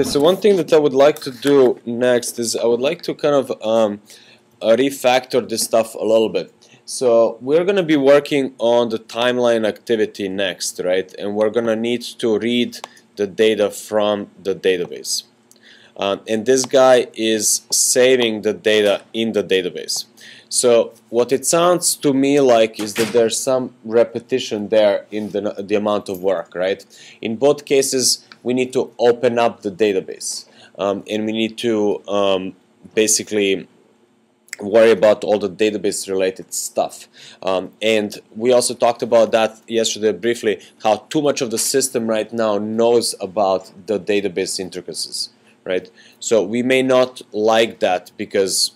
Okay, so one thing that I would like to do next is I would like to kind of refactor this stuff a little bit. So we're going to be working on the timeline activity next, right? And we're going to need to read the data from the database. And this guy is saving the data in the database. So what it sounds to me like is that there's some repetition there in the amount of work, right? In both cases, we need to open up the database, and we need to basically worry about all the database related stuff. And we also talked about that yesterday briefly, how too much of the system right now knows about the database intricacies, right? So we may not like that because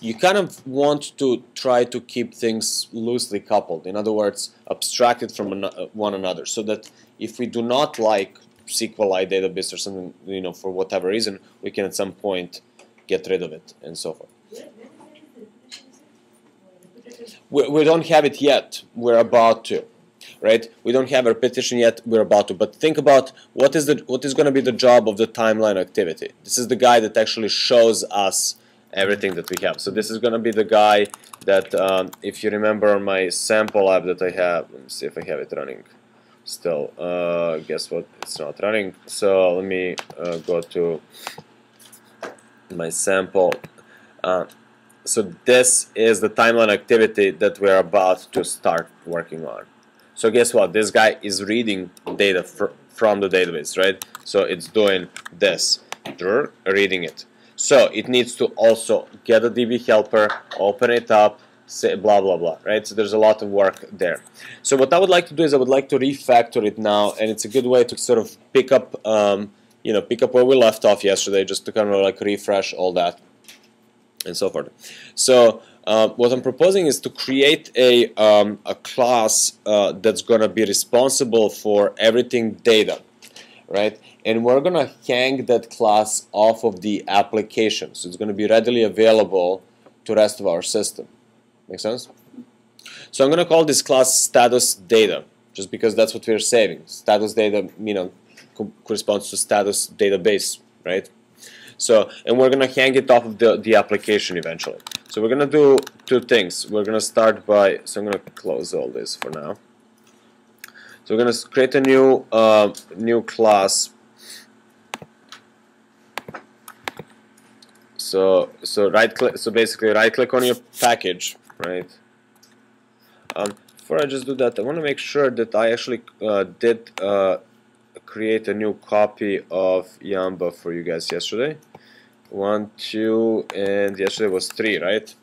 you kind of want to try to keep things loosely coupled. In other words, abstracted from one another, so that if we do not like SQLite database or something, you know, for whatever reason, we can at some point get rid of it and so forth. We don't have it yet. We're about to, right? We don't have a repetition yet. We're about to. But think about what is going to be the job of the timeline activity. This is the guy that actually shows us everything that we have. So this is going to be the guy that, if you remember on my sample app that I have, let me see if I have it running still. Guess what? It's not running. So let me go to my sample. So this is the timeline activity that we're about to start working on. So guess what? This guy is reading data from the database, right? So it's doing this, reading it. So it needs to also get a DB helper, open it up, say blah blah blah, right? So there's a lot of work there. So what I would like to do is I would like to refactor it now, and it's a good way to sort of pick up, you know, pick up where we left off yesterday, just to kind of like refresh all that and so forth. So what I'm proposing is to create a class that's going to be responsible for everything data, right? And we're going to hang that class off of the application. So it's going to be readily available to the rest of our system. Make sense? So I'm going to call this class StatusData, just because that's what we're saving. StatusData, you know, corresponds to status database, right? So, and we're going to hang it off of the application eventually. So we're going to do two things. We're going to start by, so I'm going to close all this for now. So we're going to create a new class. So right click. So basically, right click on your package, right? Before I just do that, I want to make sure that I actually did create a new copy of Yamba for you guys yesterday. 1, 2, and yesterday was 3, right?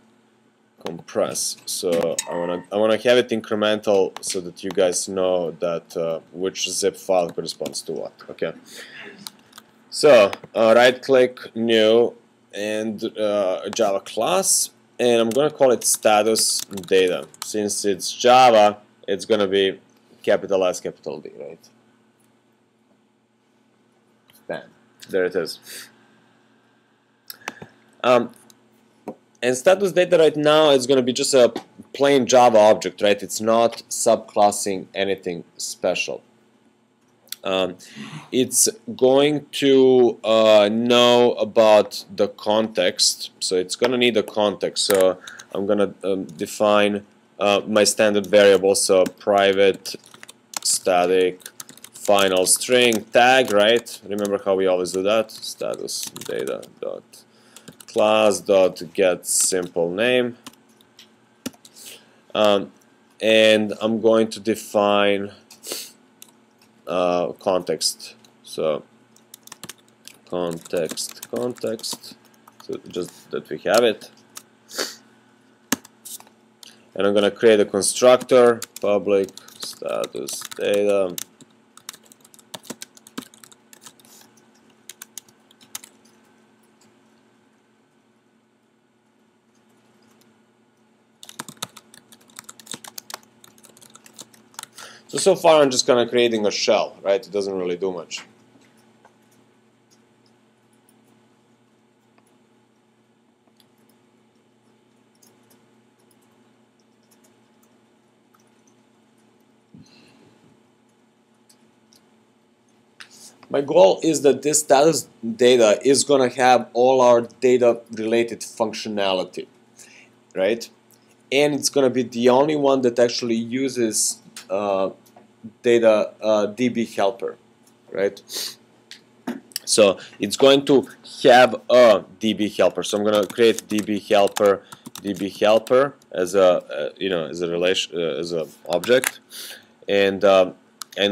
Compress. So I wanna have it incremental so that you guys know that which zip file corresponds to what. Okay. So right click, new, and a Java class, and I'm gonna call it status data. Since it's Java, it's gonna be capital S, capital D, right? Bam. There it is. And status data right now is going to be just a plain Java object, right? It's not subclassing anything special. It's going to know about the context, so it's going to need a context. So I'm going to define my standard variable, so private static final string tag, right? Remember how we always do that? Status data dot class dot get simple name, and I'm going to define context. So context, so just that we have it, and I'm going to create a constructor public status data. So far I'm just kind of creating a shell, right? It doesn't really do much. My goal is that this status data is going to have all our data related functionality, right? And it's going to be the only one that actually uses data DB helper, right? So it's going to have a DB helper. So I'm going to create DB helper as a as a relation as a object, and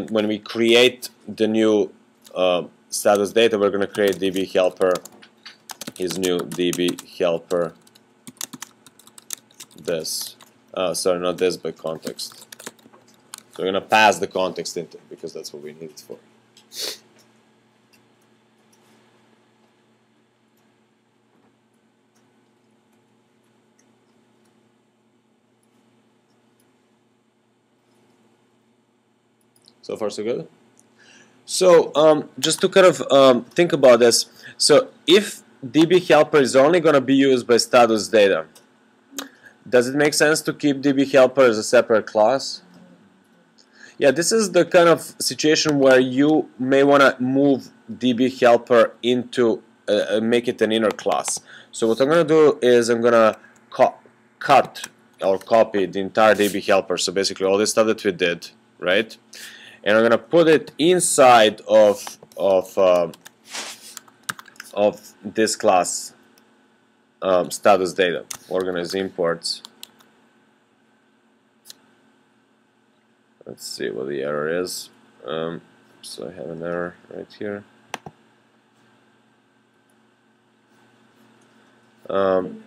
when we create the new status data, we're going to create DB helper is new DB helper this. Sorry, not this, but context. So we're going to pass the context into it because that's what we need it for. So far, so good. So just to kind of think about this, so if DB helper is only going to be used by status data, does it make sense to keep DB helper as a separate class? Yeah, this is the kind of situation where you may want to move DB helper into make it an inner class. So what I'm going to do is I'm going to cut or copy the entire DB helper. So basically all this stuff that we did, right? And I'm going to put it inside of this class status data. Organize imports. Let's see what the error is. So I have an error right here. I'm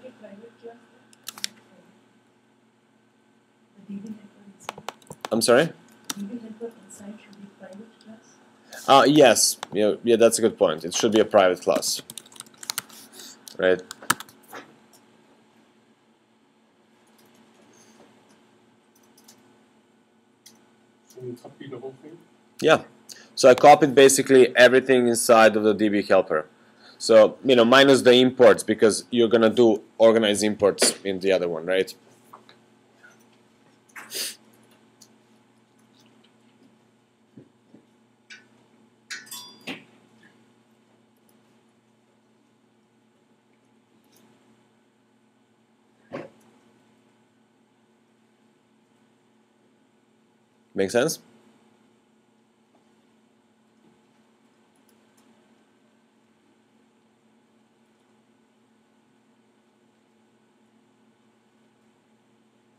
sorry? Yes, yeah, that's a good point. It should be a private class, right? So you copy the whole thing? Yeah. So I copied basically everything inside of the DB helper. So minus the imports because you're gonna do organize imports in the other one, right? Make sense?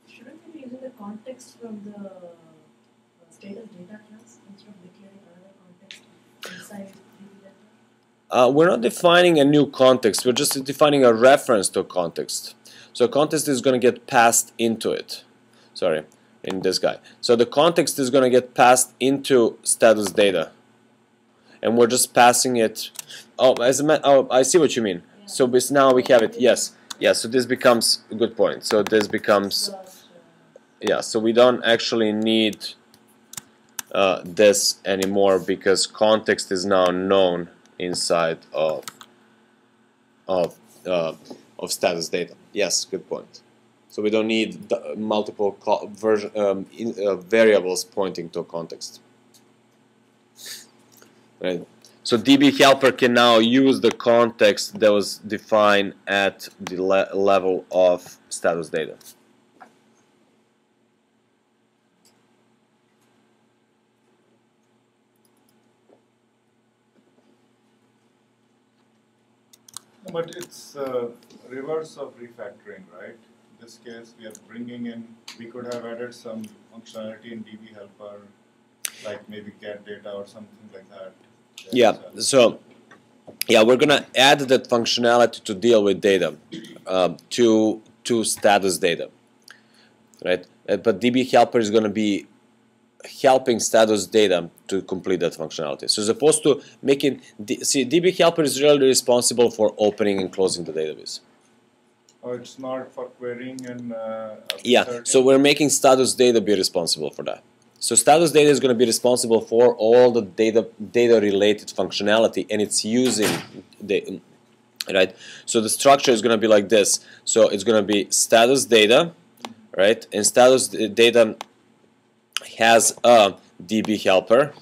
Shouldn't we be using the context from the status data class instead of declaring another context inside the data? We're not defining a new context. We're just defining a reference to a context. So a context is going to get passed into it. Sorry. In this guy. So the context is going to get passed into status data. And we're just passing it. Oh, I see what you mean. Yeah. So now we have it. Yes. Yeah, so this becomes a good point. So this becomes, yeah, so we don't actually need this anymore because context is now known inside of status data. Yes, good point. So we don't need multiple variables pointing to a context. Right. So DB helper can now use the context that was defined at the level of status data. But it's reverse of refactoring, right? In this case, we are bringing in, we could have added some functionality in DB helper, like maybe get data or something like that. Yeah, so yeah, we're gonna add that functionality to deal with data to status data, right? But DB helper is gonna be helping status data to complete that functionality. So as opposed to making, see, DB helper is really responsible for opening and closing the database. Oh, it's not for querying and yeah, so we're making status data be responsible for that. So status data is going to be responsible for all the data related functionality, and it's using the right. So the structure is going to be like this. So it's going to be status data, right? And status data has a DB helper.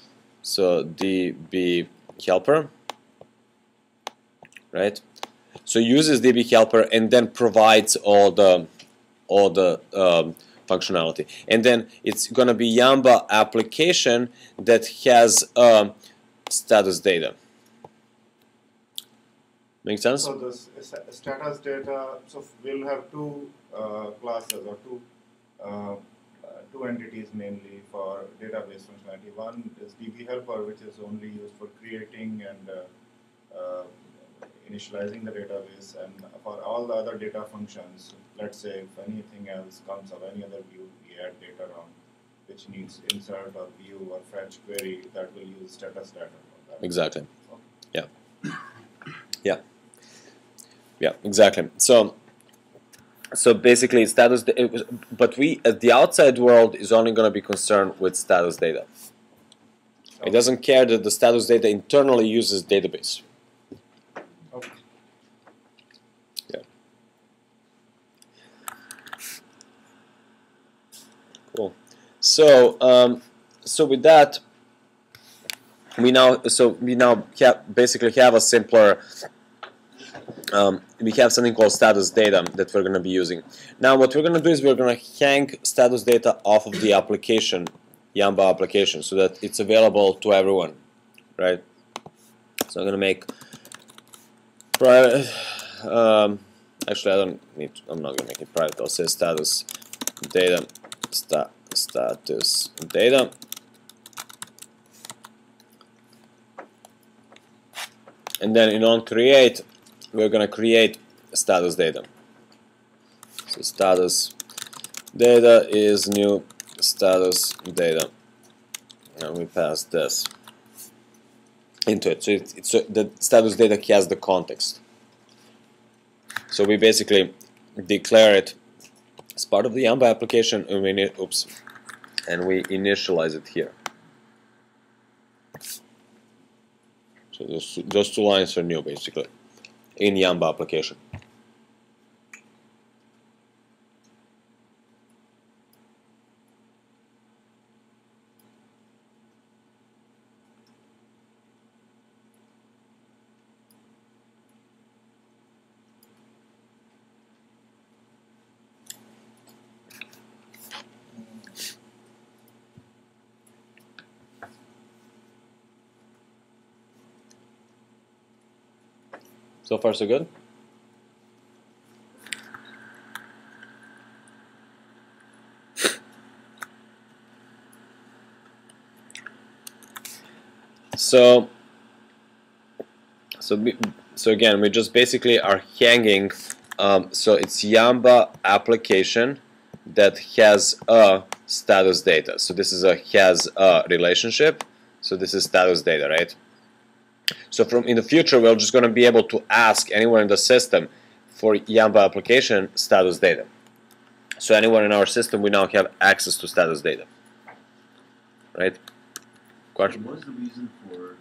So DB helper, right? So uses DB helper and then provides all the functionality, and then it's gonna be Yamba application that has status data. Make sense? So this status data. So we'll have two classes or two entities mainly for database functionality. One is DB helper, which is only used for creating and initializing the database, and for all the other data functions, let's say if anything else comes up, any other view we add data on, which needs insert or view or fetch query, that will use status data for that. Exactly. Okay. Yeah. Yeah, exactly. So basically, status. But we, at the outside world, is only going to be concerned with status data. It doesn't care that the status data internally uses database. Okay. Yeah. Cool. So with that, we now basically have a simpler. We have something called status data that we're going to be using. Now what we're going to do is we're going to hang status data off of the application, Yamba application, so that it's available to everyone, right? So I'm going to make private, actually I'm not going to make it private, I'll say status data, status data. And then in on create, we're going to create status data. So status data is new status data, and we pass this into it. So the status data has the context. So we basically declare it as part of the Yamba application, and we initialize it here. So those two lines are new, basically, in Yamba application. So far, so good? So again, we just basically are hanging. So it's Yamba application that has a status data. So this is has a relationship. So this is status data, right? So in the future, we're just going to be able to ask anyone in the system for Yamba application status data. So anyone in our system, we now have access to status data, right? Question? What is the reason for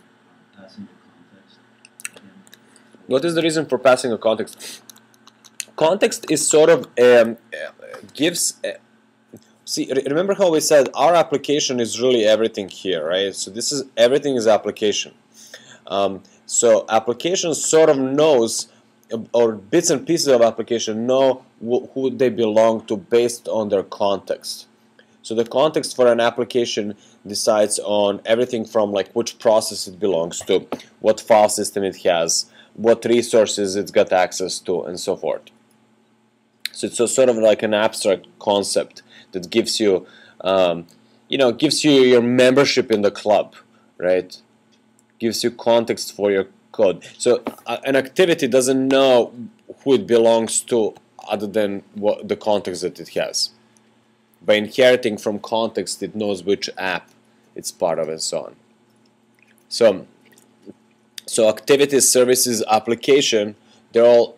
passing the context? What is the reason for passing a context? Context is sort of gives. See, remember how we said our application is really everything here, right? So this is everything is application. So application sort of knows, or bits and pieces of application know who they belong to based on their context. So the context for an application decides on everything from like which process it belongs to, what file system it has, what resources it's got access to, and so forth. So it's sort of like an abstract concept that gives you, gives you your membership in the club, right? Gives you context for your code. So an activity doesn't know who it belongs to other than the context that it has. By inheriting from context, it knows which app it's part of and so on. So activities, services, application, they're all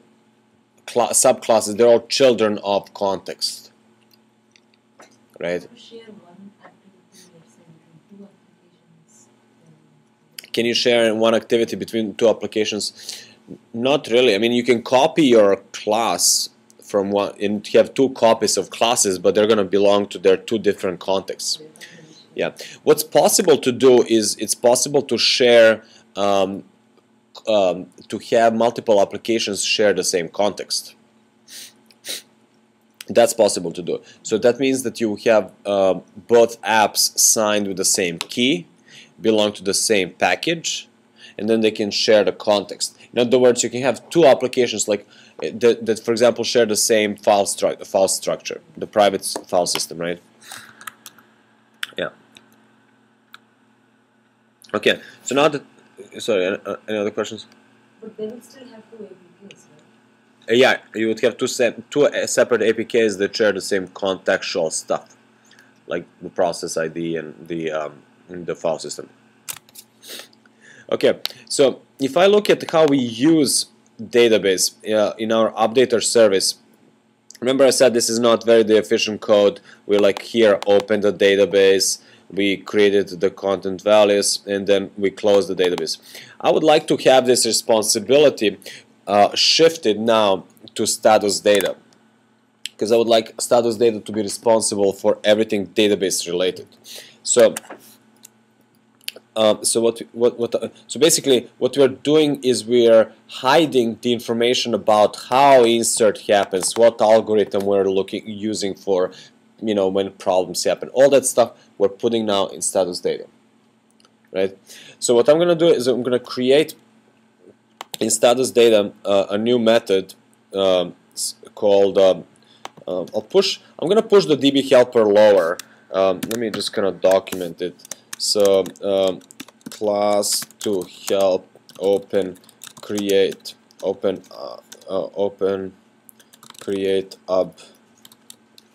subclasses, they're all children of context. Right? Share one activity, let's say, between two applications. Can you share one activity between two applications? Not really. I mean, you can copy your class from one, and you have two copies of classes, but they're going to belong to their two different contexts. Yeah. What's possible to do is it's possible to share to have multiple applications share the same context. That's possible to do. So that means that you have both apps signed with the same key, belong to the same package, and then they can share the context. In other words, you can have two applications like that, for example, share the same file structure, the private file system, right? Yeah. Okay. So now that, sorry, any other questions? But they will still have two APKs, right? Yeah, you would have two separate APKs that share the same contextual stuff, like the process ID and the file system. Okay, so if I look at how we use database in our updater service, remember I said this is not very efficient code. We like here open the database, we created the content values, and then we close the database. I would like to have this responsibility shifted now to StatusData, because I would like StatusData to be responsible for everything database related. So basically what we are doing is we are hiding the information about how insert happens, what algorithm we're using for, when problems happen. All that stuff we're putting now in StatusData, right? So what I'm going to do is I'm going to create in StatusData a new method called I'm going to push the DB helper lower. Let me just kind of document it. So class to help open create create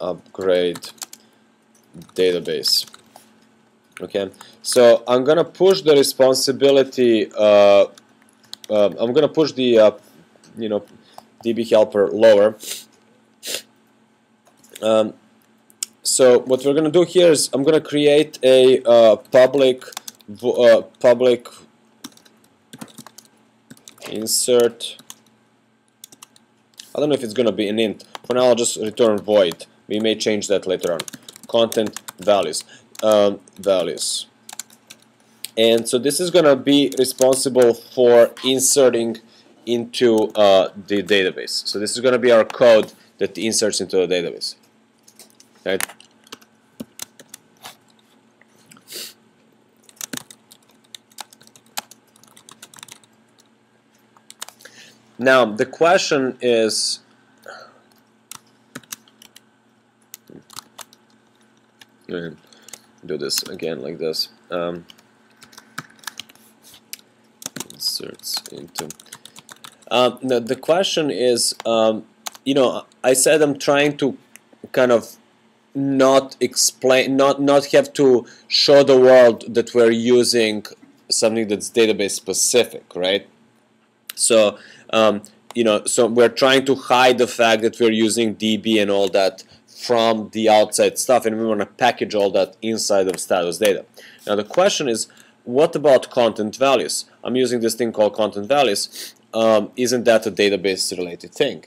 upgrade database. Okay, so I'm gonna push the responsibility. I'm gonna push the DB helper lower. So what we're gonna do here is I'm gonna create a public insert. I don't know if it's gonna be an int. For now, I'll just return void. We may change that later on. Content values. Values. And so this is going to be responsible for inserting into the database. So this is going to be our code that inserts into the database. Right? Now the question is, do this again like this. Inserts into. The question is, I said I'm trying to kind of not explain, not have to show the world that we're using something that's database specific, right? So so we're trying to hide the fact that we're using DB and all that from the outside stuff, and we want to package all that inside of StatusData. Now the question is, what about content values? I'm using this thing called content values. Isn't that a database related thing?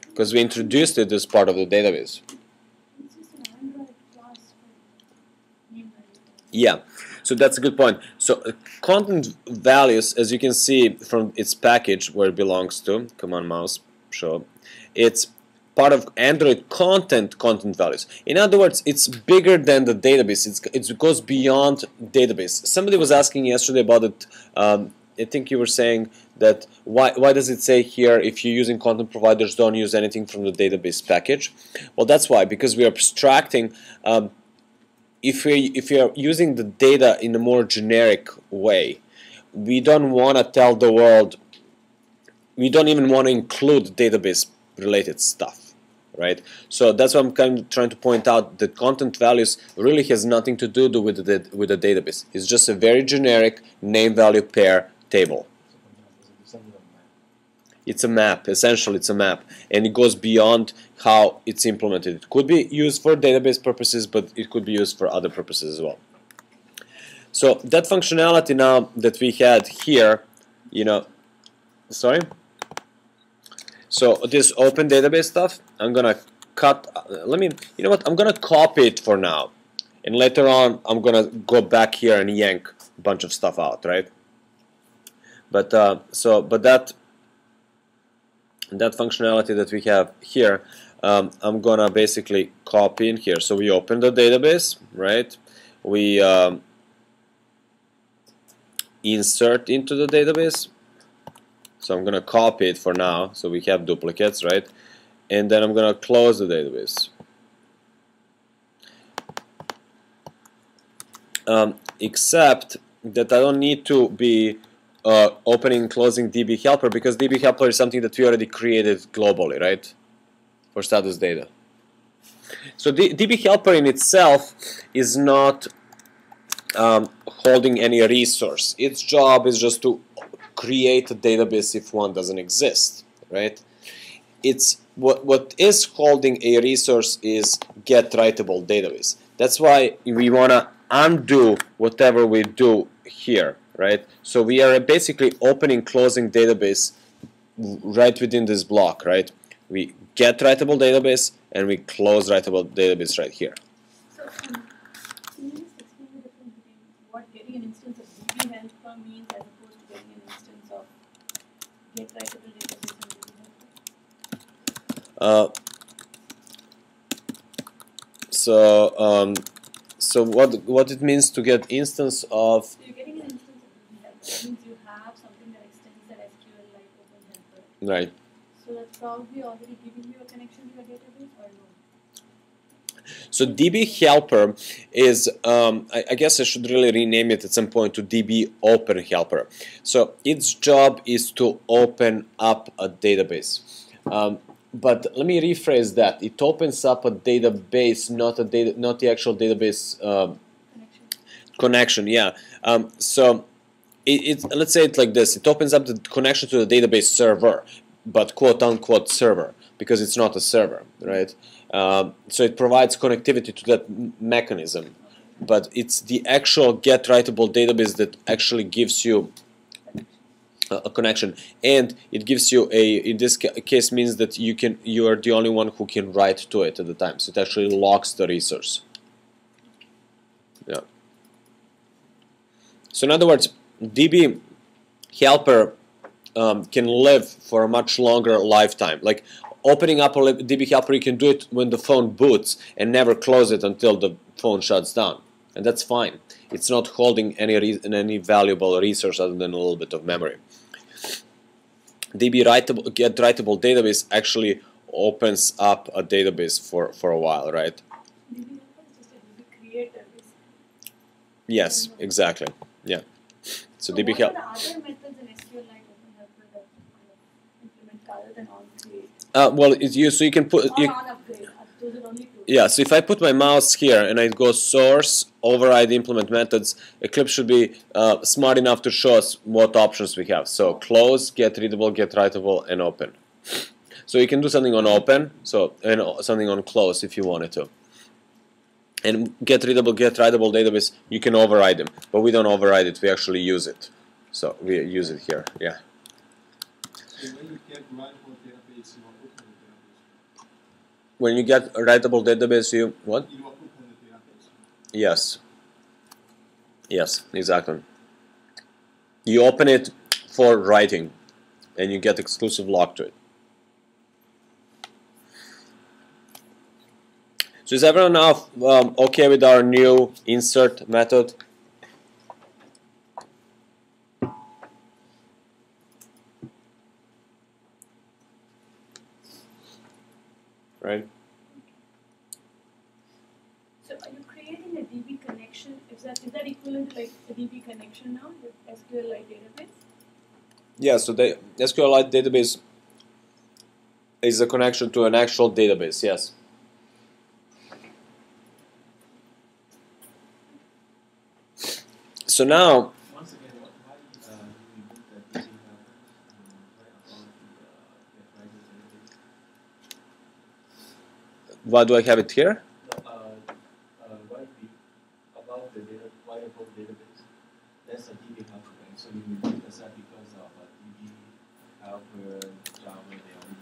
Because we introduced it as part of the database. It's just an Android class for name value. Yeah, so that's a good point. So content values, as you can see from its package where it belongs to, come on mouse, show, it's part of Android content values. In other words, it's bigger than the database. It goes beyond database. Somebody was asking yesterday about it. I think you were saying that why does it say here if you're using content providers, don't use anything from the database package? Well, that's why, because we are abstracting. If you're using the data in a more generic way, we don't want to tell the world. We don't even want to include database related stuff, right? So that's what I'm kind of trying to point out, that content values really has nothing to do with the database. It's just a very generic name value pair table. It's a map, essentially it's a map, and it goes beyond how it's implemented. It could be used for database purposes, but it could be used for other purposes as well. So that functionality now that we had here, sorry? So this open database stuff, I'm gonna cut, I'm gonna copy it for now, and later on I'm gonna go back here and yank bunch of stuff out, right? But that functionality that we have here, I'm gonna basically copy in here. So we open the database, right? We insert into the database. So I'm gonna copy it for now, so we have duplicates, right? And then I'm gonna close the database. Except that I don't need to be opening and closing DB helper, because DB helper is something that we already created globally, right? For status data. So DB helper in itself is not holding any resource. Its job is just to create a database if one doesn't exist, right? It's what is holding a resource is get writable database. That's why we wanna undo whatever we do here, right? So we are basically opening, closing database right within this block, right? We get writable database and we close writable database right here. So, can you just explain the difference between what getting an instance of DB helper means as opposed to getting an instance of get writable database and DB helper? So what it means to get instance of? So you're getting an instance of DB helper. That means you have something that extends that SQL-like open helper. Right. So that's probably already giving you a connection to your database, or no? So DB helper is, I guess I should really rename it at some point to DB open helper. So its job is to open up a database. But let me rephrase that. It opens up a database, not the actual database connection. Yeah. So let's say it like this. It opens up the connection to the database server, but quote unquote server, because it's not a server, right? So it provides connectivity to that mechanism, but it's the actual get writable database that actually gives you a connection, and it gives you in this case means that you are the only one who can write to it at the time. So it actually locks the resource. Yeah. So in other words, DB helper can live for a much longer lifetime. Like opening up a DB helper, you can do it when the phone boots and never close it until the phone shuts down, and that's fine. It's not holding any valuable resource other than a little bit of memory. DB get writable database actually opens up a database for a while, right? DB helper is just a DB creator, basically. Yes, exactly. Yeah. So DB what help. are the other methods in SQL-like open helper that you implement other than on create? Well, so you can put Or on upgrade. Those are only two. yeah. So if I put my mouse here and I go source override implement methods, Eclipse should be smart enough to show us what options we have. So close, get readable, get writable, and open. So you can do something on open, and something on close if you wanted to. And get readable, get writable database, you can override them, but we don't override it. We actually use it. So we use it here. Yeah. When you get writable database, When you get writable database, you what? you open the database. Yes. Yes, exactly. You open it for writing, and you get exclusive lock to it. So is everyone now okay with our new insert method? Right? So are you creating a DB connection? Is that equivalent to like a DB connection now with SQL-like database? Yeah, so the SQLite database is a connection to an actual database, yes. So now, Once again, why you remove that DB helper right above the get writable database? why do I have it here? Right above the writable database, that's a DB helper, right? So you remove that because of DB helper, Java, they already define the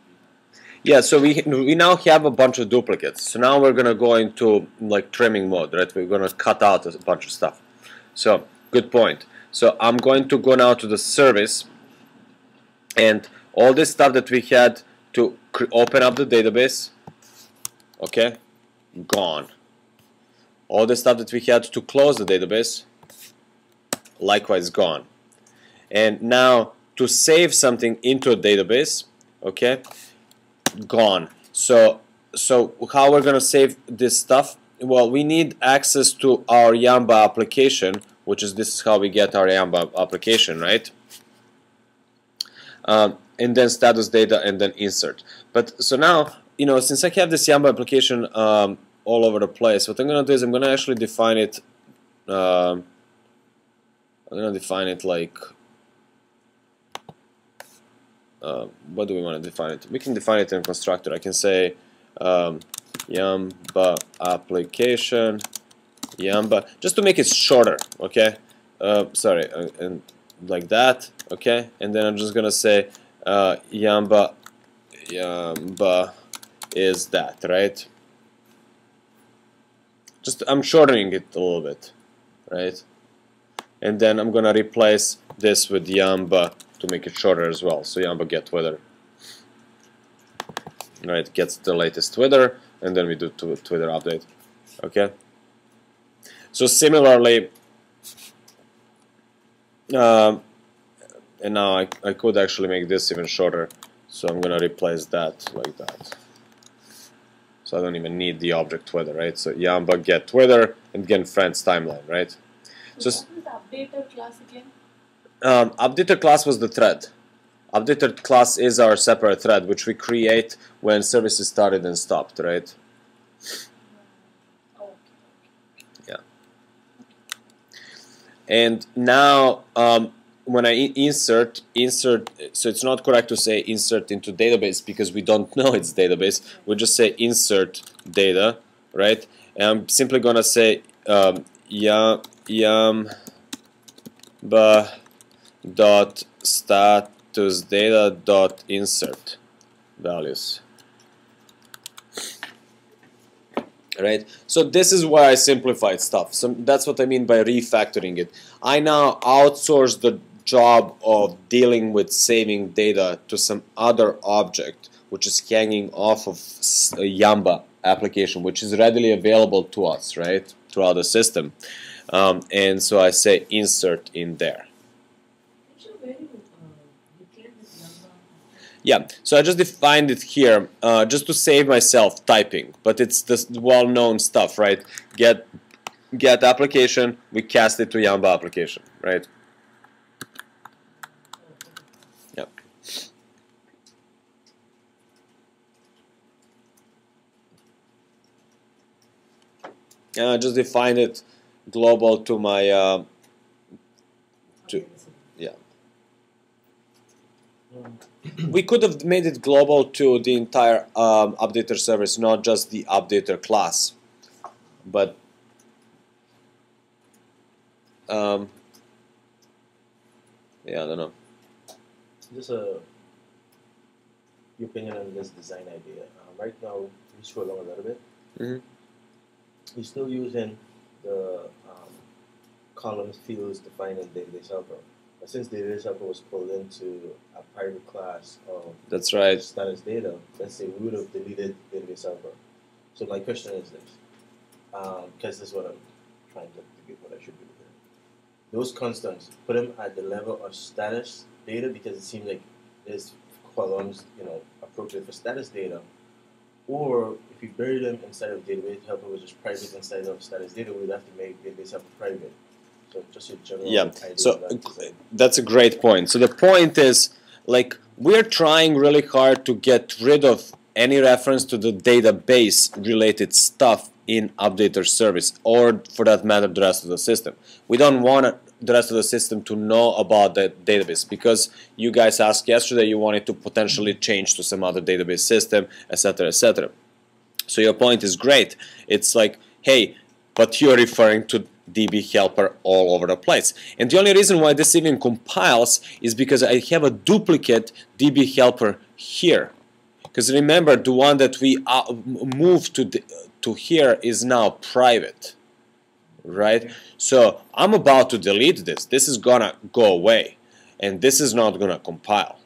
DB helper. Yeah, so we now have a bunch of duplicates. So now we're gonna go into like trimming mode, right? We're gonna cut out a bunch of stuff. So Good point. So I'm going to go now to the service, and all this stuff that we had to open up the database, okay, gone. All the stuff that we had to close the database, likewise gone. And now to save something into a database, okay, gone. So how we're gonna save this stuff? Well, we need access to our Yamba application, which is, this is how we get our Yamba application, right? And then status data and then insert. But so now, you know, since I have this Yamba application all over the place, what I'm gonna do is I'm gonna actually define it. I'm gonna define it like. What do we want to define it? We can define it in a constructor. I can say Yamba application, Yamba, just to make it shorter, okay? Sorry, and like that, okay? And then I'm just gonna say Yamba is that, right? Just I'm shortening it a little bit, right? And then I'm gonna replace this with Yamba to make it shorter as well. So Yamba get weather, right? Gets the latest weather, and then we do Twitter update. Okay. So similarly, and now I could actually make this even shorter. So I'm gonna replace that like that. So I don't even need the object weather, right? So Yamba get weather and get friends timeline, right? So what was the updater class again? Updater class was the thread. Updater class is our separate thread, which we create when services started and stopped, right? Oh, okay. Yeah. And now, when I insert, so it's not correct to say insert into database because we don't know it's database. We just say insert data, right? And I'm simply gonna say Yamba dot status data dot insert values, right? So this is why I simplified stuff. So that's what I mean by refactoring it. I now outsource the job of dealing with saving data to some other object which is hanging off of a Yamba application, which is readily available to us, right, throughout the system. And so I say insert in there. Yeah, so I just defined it here just to save myself typing, but it's this well-known stuff, right? Get application, we cast it to Yamba application, right? Yeah. And I just defined it global to my yeah. We could have made it global to the entire updater service, not just the updater class. But yeah, I don't know. Just your opinion on this design idea. Right now, we scroll along a little bit. Mm-hmm. We're still using the columns, fields defined in database helper. But since database helper was pulled into a private class of That's right. status data, let's say we would have deleted database helper. So my question is this, because this is what I'm trying to get what I should do here. Those constants, put them at the level of status data because it seems like there's columns, appropriate for status data. Or if you bury them inside of database helper, which is private inside of status data, we'd have to make database helper private. So just your general idea. So that's a great point. So the point is, like, we're trying really hard to get rid of any reference to the database related stuff in UpdaterService, or for that matter, the rest of the system. We don't want the rest of the system to know about the database because you guys asked yesterday you wanted to potentially change to some other database system, etc., etc. So your point is great. It's like, hey, but you're referring to DB helper all over the place. And the only reason why this even compiles is because I have a duplicate DB helper here. Because remember, the one that we moved to here is now private. right? So I'm about to delete this. This is gonna go away, and this is not gonna compile,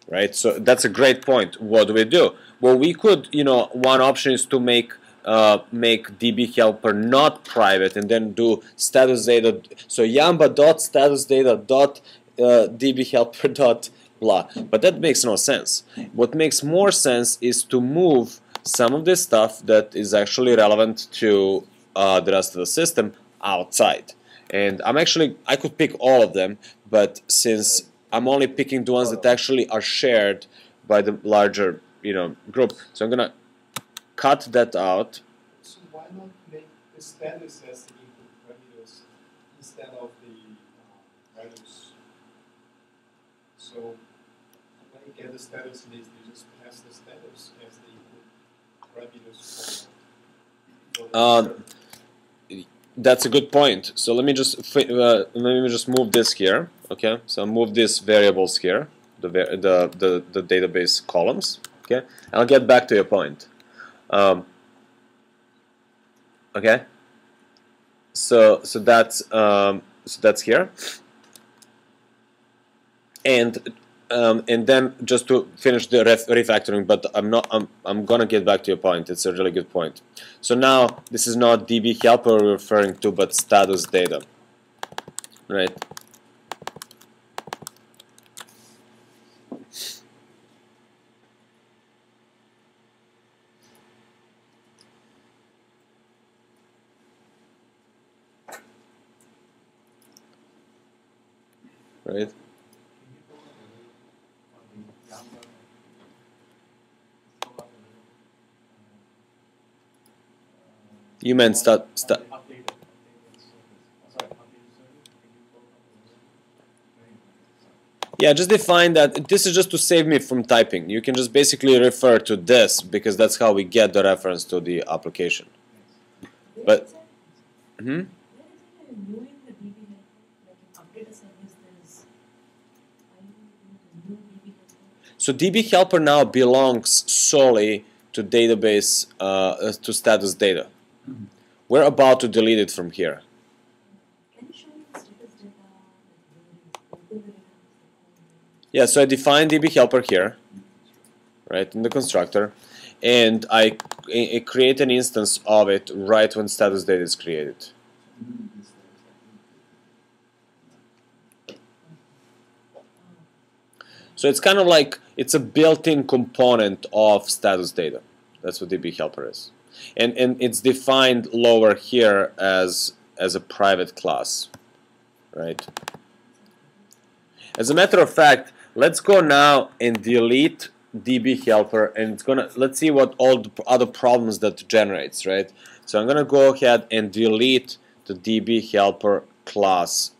right? So that's a great point. What do we do? Well, we could, one option is to make DB helper not private, and then do status data. So yamba.statusdata.db helper dot blah. But that makes no sense. What makes more sense is to move some of this stuff that is actually relevant to the rest of the system outside. And I could pick all of them, but since I'm only picking the ones that actually are shared by the larger, group, so I'm gonna cut that out. So why not make the status as the input parameters instead of the values? So when you get the status list, you just pass the status as the input parameters. That's a good point. So let me just move this here. Okay, so I'll move these variables here, the database columns. Okay, and I'll get back to your point. Okay, so that's here, and then just to finish the refactoring, but I'm gonna get back to your point. It's a really good point. So now this is not DB helper we're referring to, but status data, right? Right. You meant Yeah, just define that. This is just to save me from typing. You can just basically refer to this because that's how we get the reference to the application. But So DB helper now belongs solely to database, to status data. We're about to delete it from here. Can you show me the status data? Yeah, so I define DB helper here, right, in the constructor, and I create an instance of it right when status data is created. So it's kind of like it's a built-in component of status data. That's what DB helper is, and it's defined lower here as a private class, right? As a matter of fact, let's go now and delete DB helper, and let's see what all the other problems that generates, right? So I'm gonna go ahead and delete the DB helper class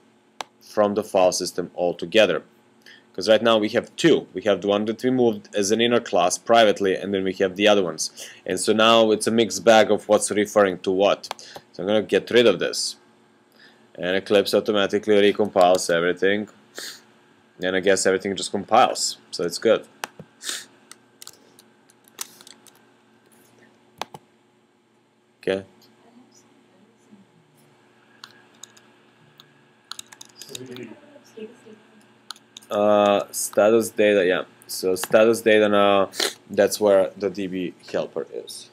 from the file system altogether. Because right now we have two. We have the one that we moved as an inner class privately, and then we have the other ones. And so now it's a mixed bag of what's referring to what. So I'm going to get rid of this. And Eclipse automatically recompiles everything. And I guess everything just compiles. So it's good. Okay. Status data, yeah. So status data now, that's where the DB helper is.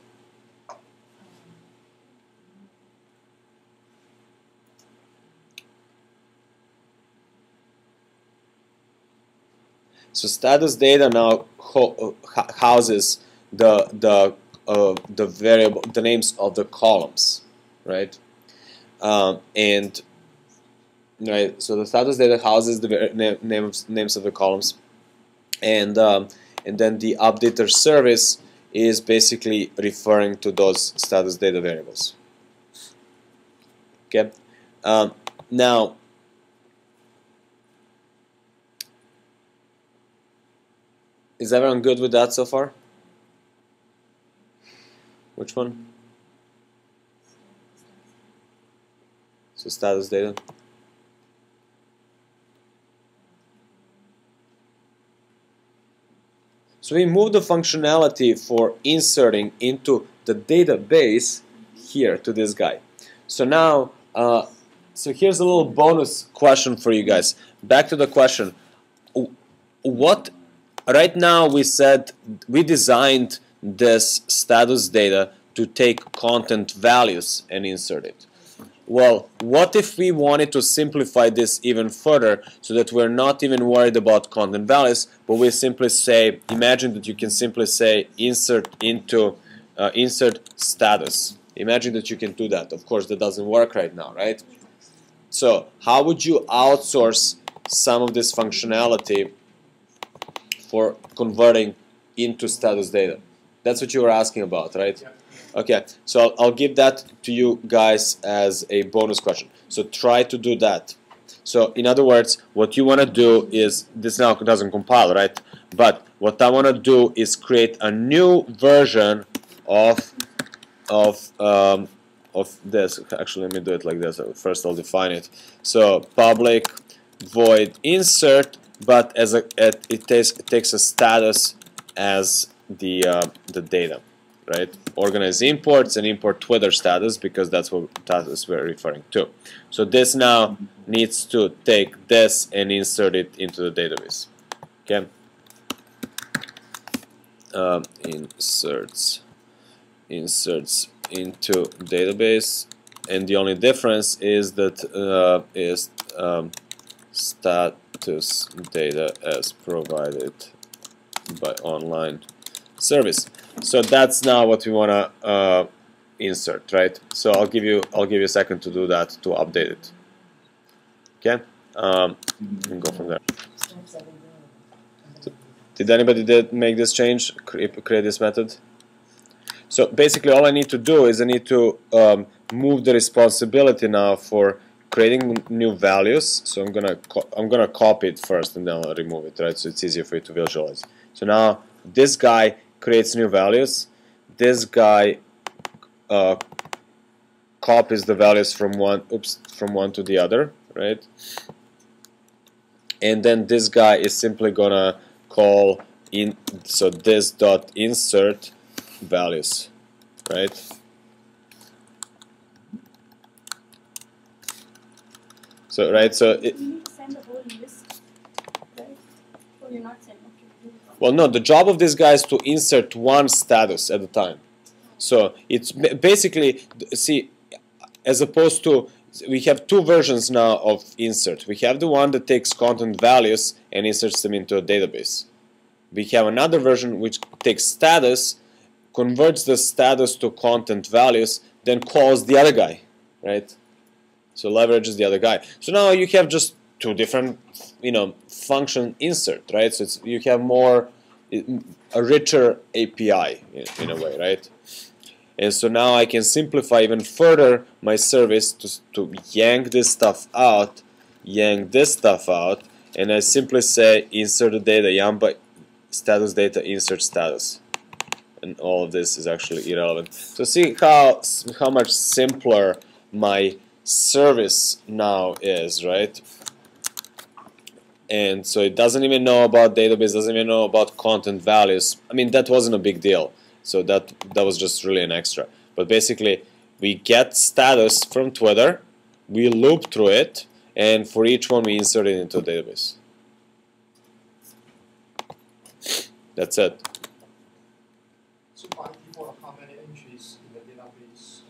So status data now houses the variable, the names of the columns, right? Right, so the status data houses the names of the columns, and then the UpdaterService is basically referring to those status data variables. Okay, now is everyone good with that so far? Which one? So status data. So we move the functionality for inserting into the database here to this guy. So now, so here's a little bonus question for you guys. Back to the question. What, right now we said, we designed this status data to take content values and insert it. Well, what if we wanted to simplify this even further so that we're not even worried about content values, but we simply say, imagine that you can simply say insert into insert status. Imagine that you can do that. Of course, that doesn't work right now, right? So how would you outsource some of this functionality for converting into status data? That's what you were asking about, right? Okay, so I'll give that to you guys as a bonus question. So try to do that. So in other words, what you want to do is, this now doesn't compile, right? But what I want to do is create a new version of this. Actually, let me do it like this. First, I'll define it. So public void insert, but as it takes a status as the data, right? Organize imports and import Twitter status, because that's what status we're referring to. So this now needs to take this and insert it into the database. Okay. Inserts into database, and the only difference is that status data as provided by online service. So that's now what we want to insert, right? So I'll give you a second to do that, to update it. Okay, and go from there. So, did anybody make this change? Create this method? So basically, all I need to do is I need to move the responsibility now for creating new values. So I'm gonna copy it first, and then I'll remove it, right? So it's easier for you to visualize. So now this guy creates new values. This guy copies the values from one to the other, right? And then this guy is simply gonna call in. So this dot insert values, right? So so you need to send the whole list, right? Or you're not sending. Okay. Well, no. The job of this guy is to insert one status at a time. So it's basically, see, as opposed to, we have two versions now of insert. We have the one that takes content values and inserts them into a database. We have another version which takes status, converts the status to content values, then calls the other guy, right? So leverages the other guy. So now you have just two different, function insert, right? So you have a richer API in a way, right? And so now I can simplify even further my service to yank this stuff out, and I simply say insert the data, yamba status data insert status. And all of this is actually irrelevant. So see how much simpler my service now is, right? And so it doesn't even know about database, doesn't even know about content values. I mean, that wasn't a big deal. So that was just really an extra. But basically, we get status from Twitter, we loop through it, and for each one we insert it into a database. That's it. So by default, how many entries in the database?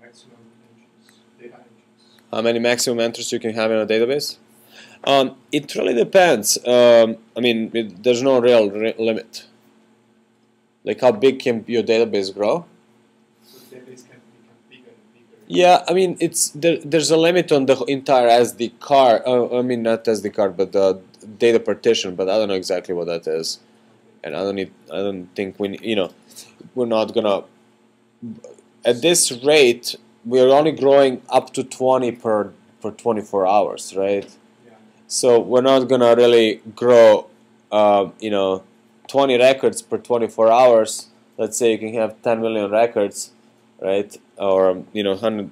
Maximum entries, data entries. How many maximum entries you can have in a database? It really depends. I mean, there's no real limit. Like, how big can your database grow? So the database can become bigger and bigger. Yeah, I mean, there's a limit on the entire SD card. I mean, not SD card, but the data partition. But I don't know exactly what that is, and I don't think we're not gonna. At this rate, we're only growing up to 20 per 24 hours, right? Yeah. So we're not gonna really grow, 20 records per 24 hours. Let's say you can have 10 million records, right? Or 100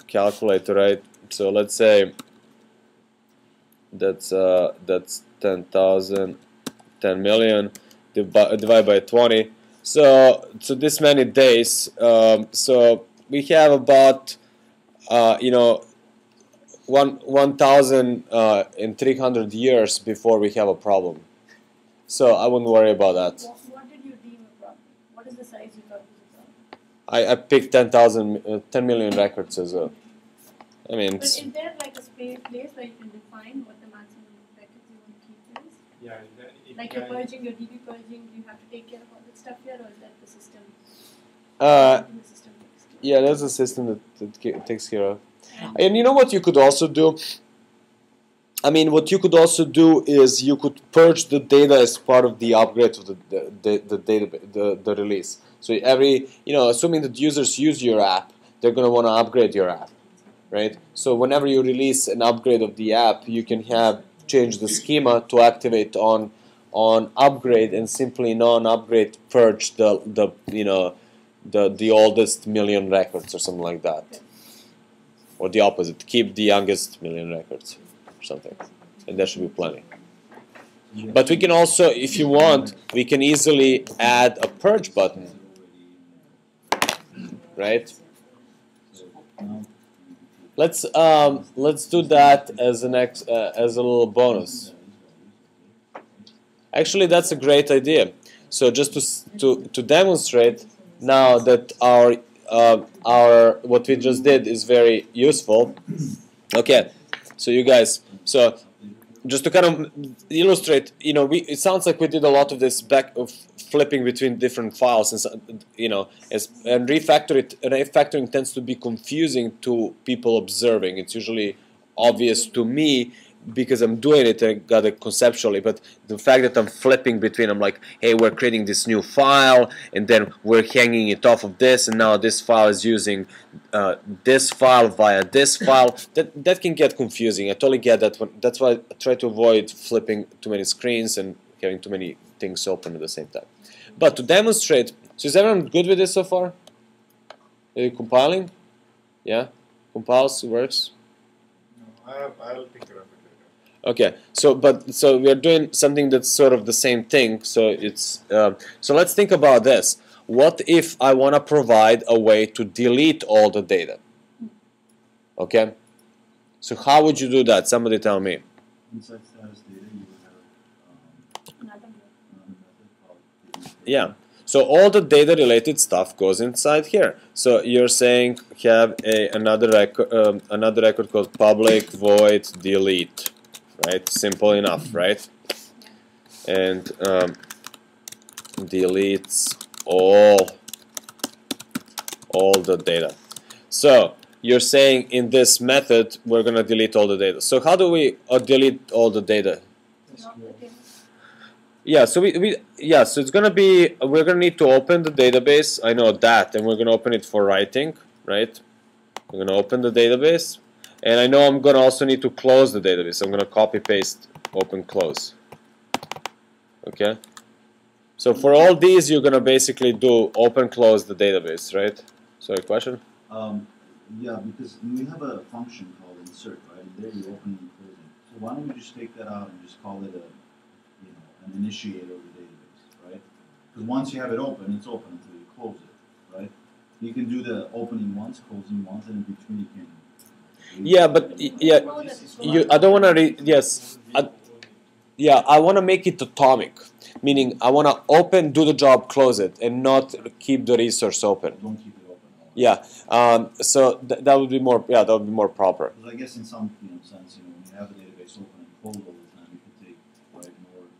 calculator, right? So let's say that's 10,000, 10 million divided by 20. So this many days. So we have about you know 1,300 years before we have a problem. So I wouldn't worry about that. What did you deem a problem? What is the size you thought was a problem? I picked 10 million records as a. I mean. But is there like a place where you can define what the maximum records you want to keep is? Yeah, Like you're purging, your DB purging, you have to take care of all that stuff here, or is that the system? Something the system takes care of? Yeah, there's a system that takes care of. And you know what you could also do? I mean, what you could also do is you could purge the data as part of the upgrade of the database, the release. So every, you know, assuming that users use your app, they're going to want to upgrade your app, right? So whenever you release an upgrade of the app, you can have change the schema to activate on upgrade and simply non-upgrade purge the oldest million records or something like that, or the opposite, keep the youngest million records or something, and that should be plenty. But we can also, if you want, we can easily add a purge button, right? Let's do that as as a little bonus. Actually, that's a great idea. So just to demonstrate now that our what we just did is very useful. Okay, so you guys, so just to kind of illustrate, you know, it sounds like we did a lot of this back of flipping between different files, and you know, and refactoring tends to be confusing to people observing. It's usually obvious to me because I'm doing it and got it conceptually, but the fact that I'm flipping between, I'm like, hey, we're creating this new file, and then we're hanging it off of this, and now this file is using this file via this file. That can get confusing. I totally get that. That's why I try to avoid flipping too many screens and having too many things open at the same time. But to demonstrate, so is everyone good with this so far? Are you compiling? Yeah, compiles, works. No, I'll pick it up. Okay, so we are doing something that's sort of the same thing. So it's so let's think about this. What if I want to provide a way to delete all the data? Okay, so how would you do that? Somebody tell me. Inside StatusData, you would have Another method called delete. Yeah. So all the data related stuff goes inside here. So you're saying have another record called public void delete. Right, simple enough, right? And deletes all the data. So you're saying in this method we're gonna delete all the data. So how do we delete all the data? Yeah, so so it's gonna be, we're gonna need to open the database. I know that, and we're gonna open it for writing, right? We're gonna open the database. And I know I'm going to also need to close the database. I'm going to copy, paste, open, close. Okay? So for all these, you're going to basically do open, close the database, right? Sorry, question? Yeah, because we have a function called insert, right? And there you open and close it. So why don't we just take that out and just call it an initiator of the database, right? Because once you have it open, it's open until you close it, right? You can do the opening once, closing once, and in between you can. Yeah, but I don't want to yes. I want to make it atomic, meaning I want to open, do the job, close it, and not keep the resource open. Don't keep it open. Yeah. So that would be more. Yeah, that would be more proper. Because I guess in some sense, when you have a database open and closed all the time, you could take more.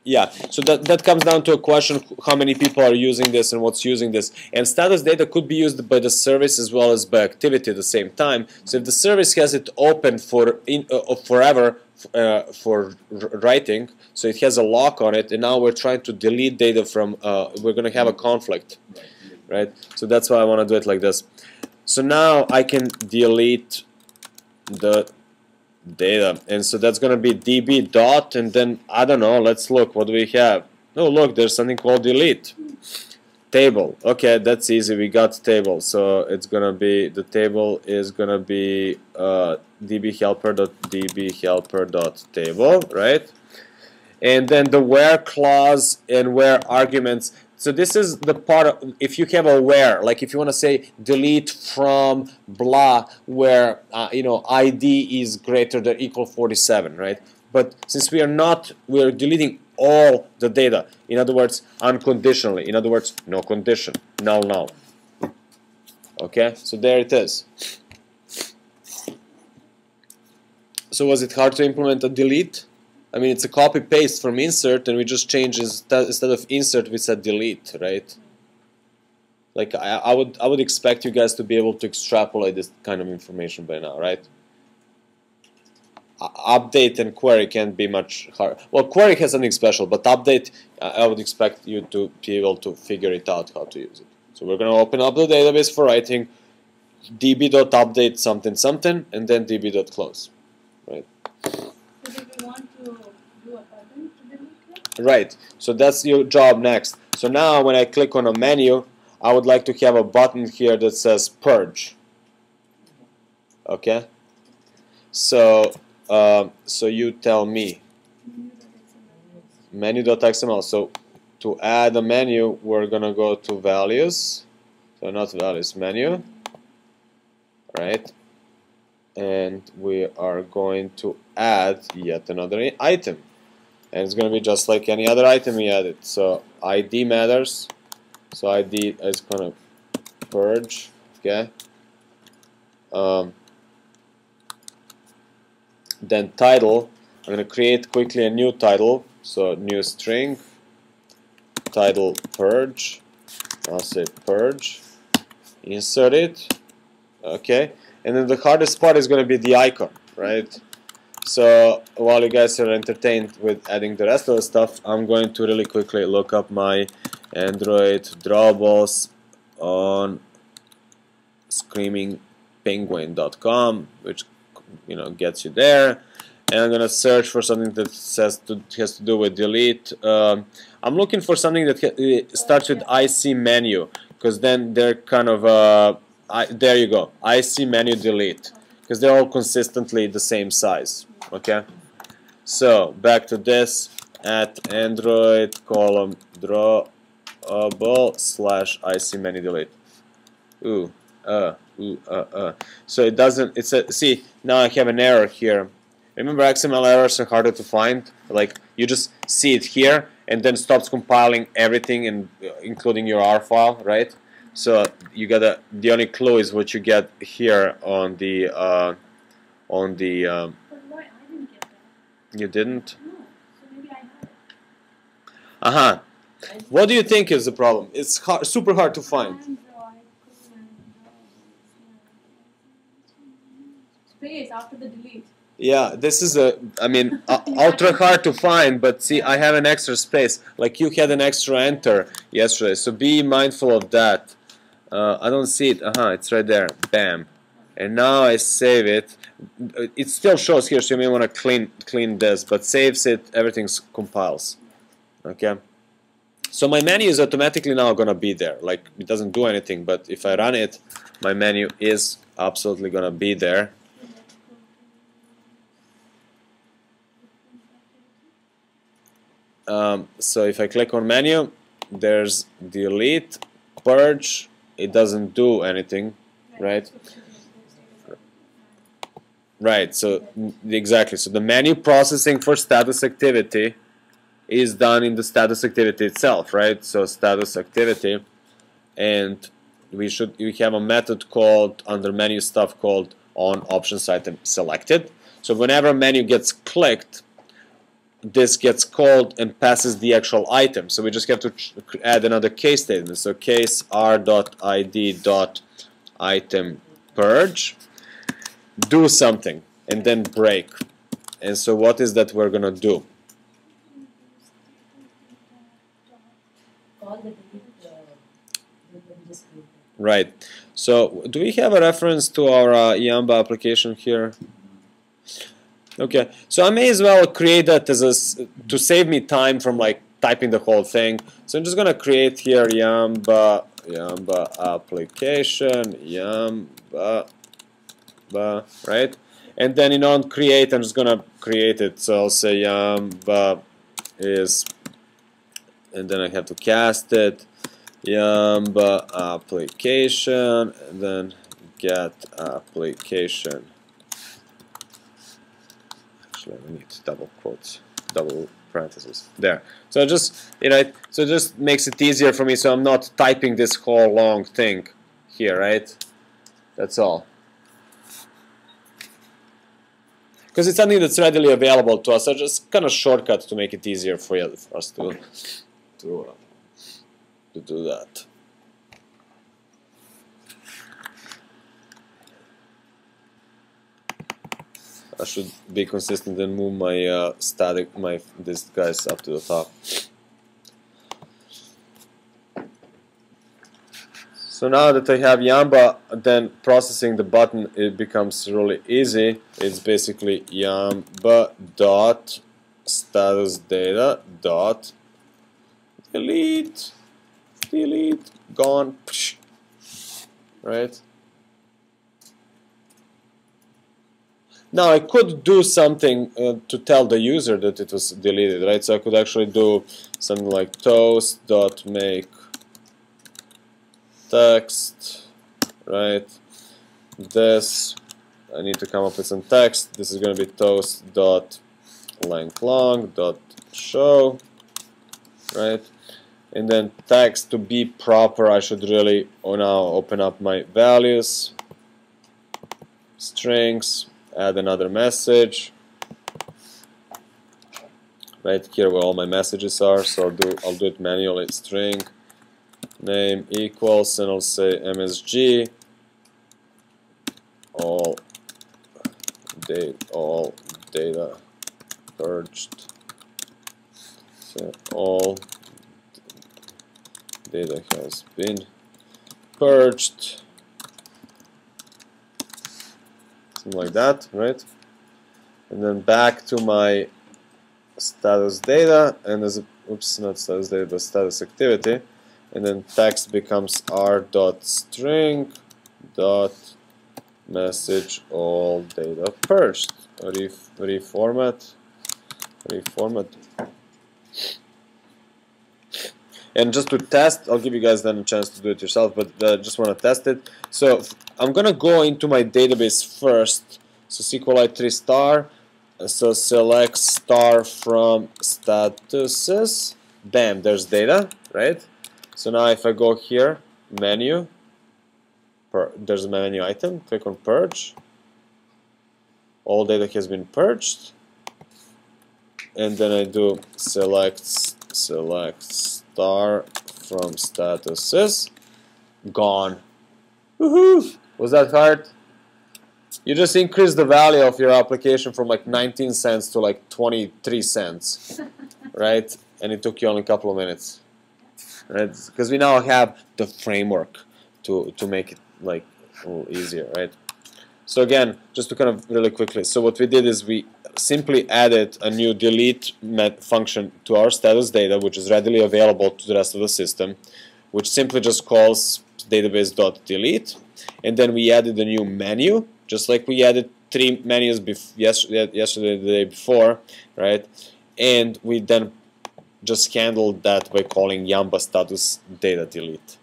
Yeah, so that comes down to a question: how many people are using this and what's using this? And status data could be used by the service as well as by activity at the same time. So if the service has it open for forever for writing, so it has a lock on it, and now we're trying to delete data from, we're going to have a conflict, right? So that's why I want to do it like this. So now I can delete the data, and so that's going to be db dot, and then I don't know, let's look, what do we have? Oh, look, there's something called delete table. Okay, that's easy, we got table. So it's going to be, the table is going to be dbhelper.dbhelper.table, right? And then the where clause and where arguments, So this is the part of, if you have a where, like if you want to say delete from blah where you know ID is greater than equal 47, right? But since we are deleting all the data. In other words, unconditionally. In other words, no condition, null null. Okay, so there it is. So was it hard to implement a delete? I mean, it's a copy paste from insert, and we just changed instead of insert, we said delete, right? Like I would expect you guys to be able to extrapolate this kind of information by now, right? Update and query can't be much hard. Well, query has something special, but update, I would expect you to be able to figure it out how to use it. So we're going to open up the database for writing db.update something something, and then db.close, right? So do we want to do a button to delete it? Right. So that's your job next. So now when I click on a menu, I would like to have a button here that says Purge. Okay. So so you tell me. Menu.xml. So to add a menu, we're gonna go to values. So not values, menu. Right. And we are going to add yet another item. And it's going to be just like any other item we added. So ID matters. So ID is going to purge. Okay. Then title. I'm going to create quickly a new title. So new string. Title purge. I'll say purge. Insert it. Okay. And then the hardest part is going to be the icon, right? So while you guys are entertained with adding the rest of the stuff, I'm going to really quickly look up my Android drawables on screamingpenguin.com, which gets you there. And I'm gonna search for something that has to do with delete. I'm looking for something that starts with IC menu, because then they're kind of there you go, IC menu delete, because they're all consistently the same size. Okay, so back to this at Android column drawable / IC menu delete. So it doesn't. It's a see now I have an error here. Remember, XML errors are harder to find. Like you just see it here and then stops compiling everything, and including your R file, right? So you gotta. The only clue is what you get here on the But why I didn't get that? You didn't? No. So maybe I have it. What do you think is the problem? It's super hard to find. Space after the delete. Yeah, this is ultra hard to find, but see, I have an extra space. Like you had an extra enter yesterday, so be mindful of that. I don't see it. It's right there. Bam. And now I save it. It still shows here, so you may want to clean this, but saves it, everything compiles. Okay. So my menu is automatically now going to be there. Like it doesn't do anything, but if I run it, my menu is absolutely going to be there. So if I click on menu, there's delete, purge. It doesn't do anything, right? Right. So exactly. So the menu processing for status activity is done in the status activity itself, right? So status activity, and we have a method called under menu stuff called on options item selected. So whenever menu gets clicked, this gets called and passes the actual item. So we just have to add another case statement. So case r.id.item purge, do something, and then break. And so what is that we're gonna do? Call the delete just create that. Right. So do we have a reference to our Yamba application here? Okay, so I may as well create that to save me time from like typing the whole thing. So I'm just gonna create here Yamba application, Yamba, right? And then on create, I'm just gonna create it. So I'll say Yamba is, and then I have to cast it. Yamba application, and then get application. Actually, I need double quotes, double parentheses there. So just so it just makes it easier for me. So I'm not typing this whole long thing here, right? That's all. Because it's something that's readily available to us. So just kind of shortcut to make it easier for us to do that. I should be consistent and move my these guys up to the top. So now that I have Yamba, then processing the button, it becomes really easy. It's basically Yamba dot status data dot delete, gone, right? Now I could do something to tell the user that it was deleted, right? So I could actually do something like toast.make text, right? This, I need to come up with some text. This is going to be toast.length_long.show, right? And then text, to be proper, I should really now open up my values, strings, add another message, right here where all my messages are. So I'll do it manually. String name equals, and I'll say MSG all data purged. So all data has been purged. Something like that, right? And then back to my status data, and as oops, not status data, but status activity, and then text becomes r.string dot message all data purged. Reformat. And just to test, I'll give you guys then a chance to do it yourself, but just want to test it. So I'm gonna go into my database first. So SQLite 3 so select star from statuses. Bam, there's data, right? So now if I go here, menu, there's a menu item, click on purge. All data has been purged. And then I do select star from statuses. Gone. Woohoo! Was that hard? You just increase the value of your application from like 19 cents to like 23 cents, right? And it took you only a couple of minutes, right? Because we now have the framework to make it like a little easier, right? So again, just to kind of really quickly, so what we did is we simply added a new delete function to our status data, which is readily available to the rest of the system, which simply just calls database.delete, and then we added a new menu, just like we added 3 menus yesterday, the day before, right? And we then just handled that by calling Yamba status data delete.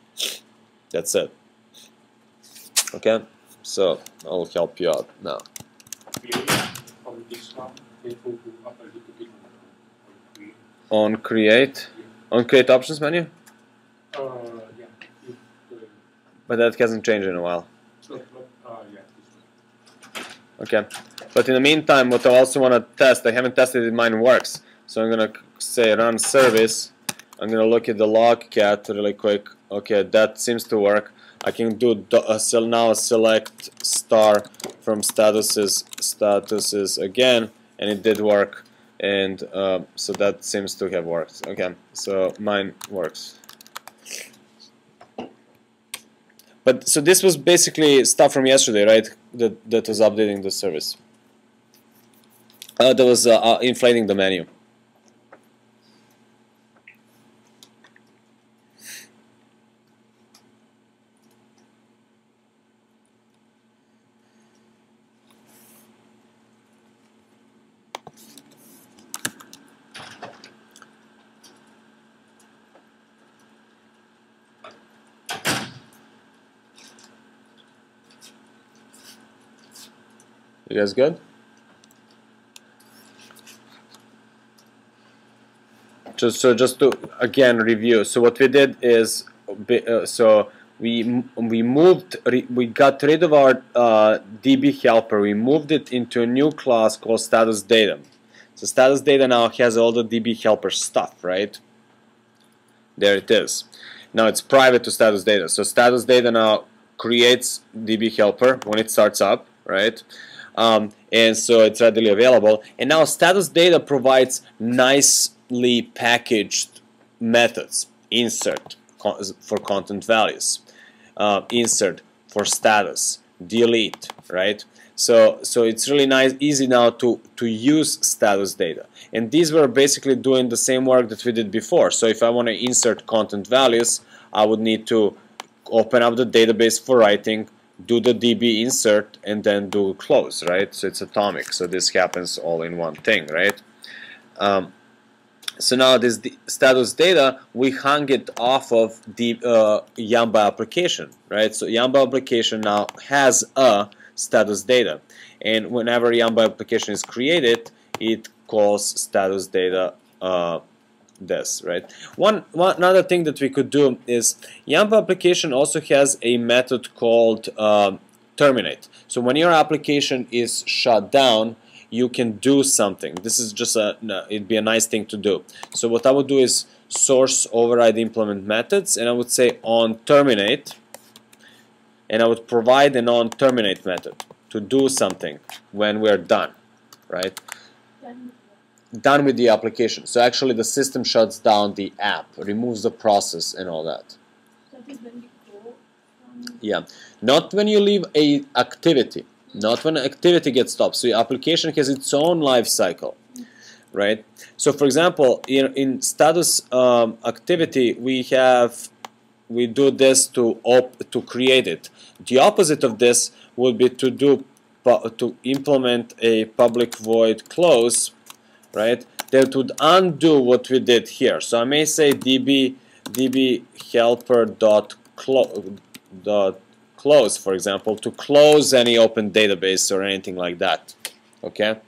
That's it. Okay, so I'll help you out now. On create options menu? Yeah. But that hasn't changed in a while. Okay, but in the meantime, what I also want to test, I haven't tested if mine works. So I'm going to say run service. I'm going to look at the logcat really quick. Okay, that seems to work. I can do now select star from statuses again, and it did work. And so that seems to have worked. Okay, so mine works. But so this was basically stuff from yesterday, right? That was updating the service. That was inflating the menu. You guys good? Just to again review. So what we did is we got rid of our DB helper. We moved it into a new class called StatusData. So StatusData now has all the DB helper stuff, right? There it is. Now it's private to StatusData. So StatusData now creates DB helper when it starts up, right? And so it's readily available. And now StatusData provides nicely packaged methods. Insert for content values, insert for status, delete, right? So it's really nice, easy now to use StatusData. And these were basically doing the same work that we did before. So if I want to insert content values, I would need to open up the database for writing, do the DB insert, and then do close, right? So it's atomic. So this happens all in one thing, right? So now this StatusData, we hung it off of the Yamba application, right? So Yamba application now has a StatusData, and whenever Yamba application is created, it calls StatusData this, right? One another thing that we could do is Yamba application also has a method called terminate. So when your application is shut down, you can do something. This is just it'd be a nice thing to do. So what I would do is source override implement methods, and I would say on terminate, and I would provide an on terminate method to do something when we're done, right? Done with the application. So actually the system shuts down the app, removes the process and all that. That is when we go from... Yeah, not when you leave a activity. Not when activity gets stopped. So your application has its own life cycle, right? So for example, in status activity, we do this to create it. The opposite of this would be to implement a public void close, right? That would undo what we did here. So I may say db helper dot close, for example, to close any open database or anything like that. Okay,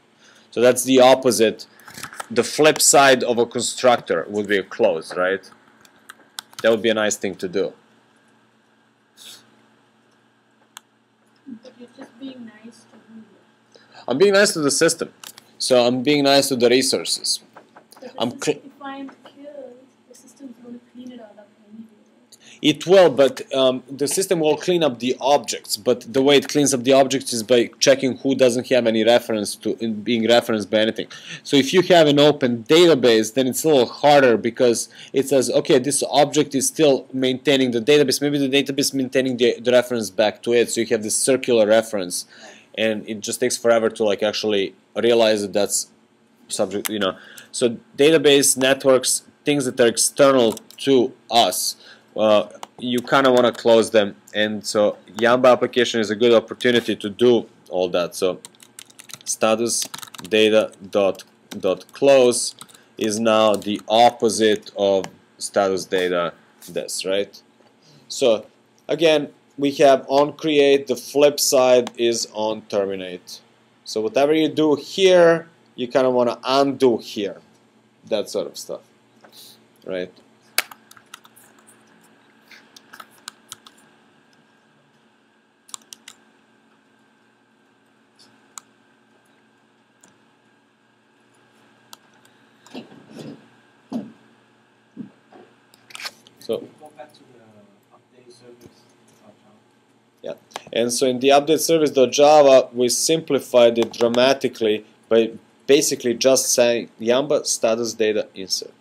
so that's the opposite. The flip side of a constructor would be a close, right? That would be a nice thing to do. But you're just being nice to who? I'm being nice to the system. So I'm being nice to the resources. But I'm if I'm killed, the system's going to clean it all up anyway. It will, but the system will clean up the objects. But the way it cleans up the objects is by checking who doesn't have any reference to being referenced by anything. So if you have an open database, then it's a little harder because it says, okay, this object is still maintaining the database. Maybe the database is maintaining the reference back to it. So you have this circular reference, and it just takes forever to like actually realize that that's subject. So database networks, things that are external to us. You kind of want to close them, and so Yamba application is a good opportunity to do all that. So status data dot close is now the opposite of status data this, right? So again, we have on create, the flip side is on terminate. So whatever you do here, you kind of want to undo here, that sort of stuff, right? So go back to the update service. yeah, and so in the updateService.java, we simplified it dramatically by basically just saying Yamba status data insert,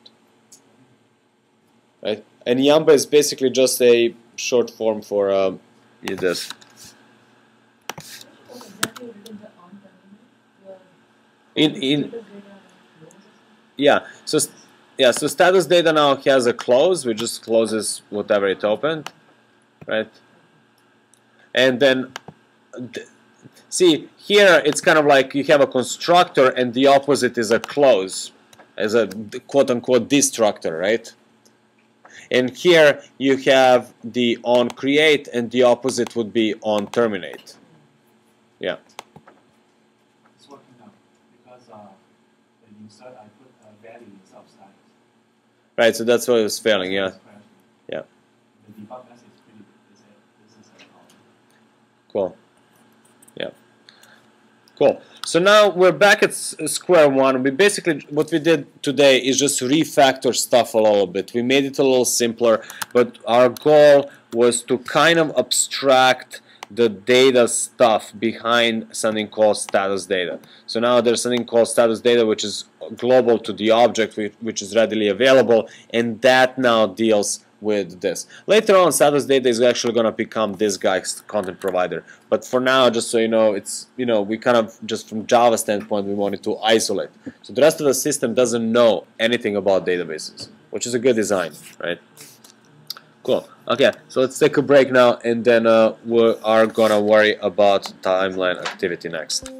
right? And Yamba is basically just a short form for this. What exactly written the on terminal? In yeah, so status data now has a close, which just closes whatever it opened, right? And then see here it's kind of like you have a constructor and the opposite is a close, as a quote-unquote destructor, right? And here you have the on create and the opposite would be on terminate. Yeah. Right, so that's why it was failing, yeah. Yeah. The debug message is pretty good. This is a Cool. Yeah. Cool. So now we're back at square one. We basically, what we did today is just refactor stuff a little bit. We made it a little simpler, but our goal was to kind of abstract the data stuff behind something called status data. So now there's something called status data, which is global to the object, which is readily available, and that now deals with this. Later on, status data is actually going to become this guy's content provider. But for now, just so you know, it's, you know, we kind of, just from Java standpoint, we wanted to isolate. So the rest of the system doesn't know anything about databases, which is a good design, right? Cool. Okay, so let's take a break now, and then we are gonna worry about timeline activity next.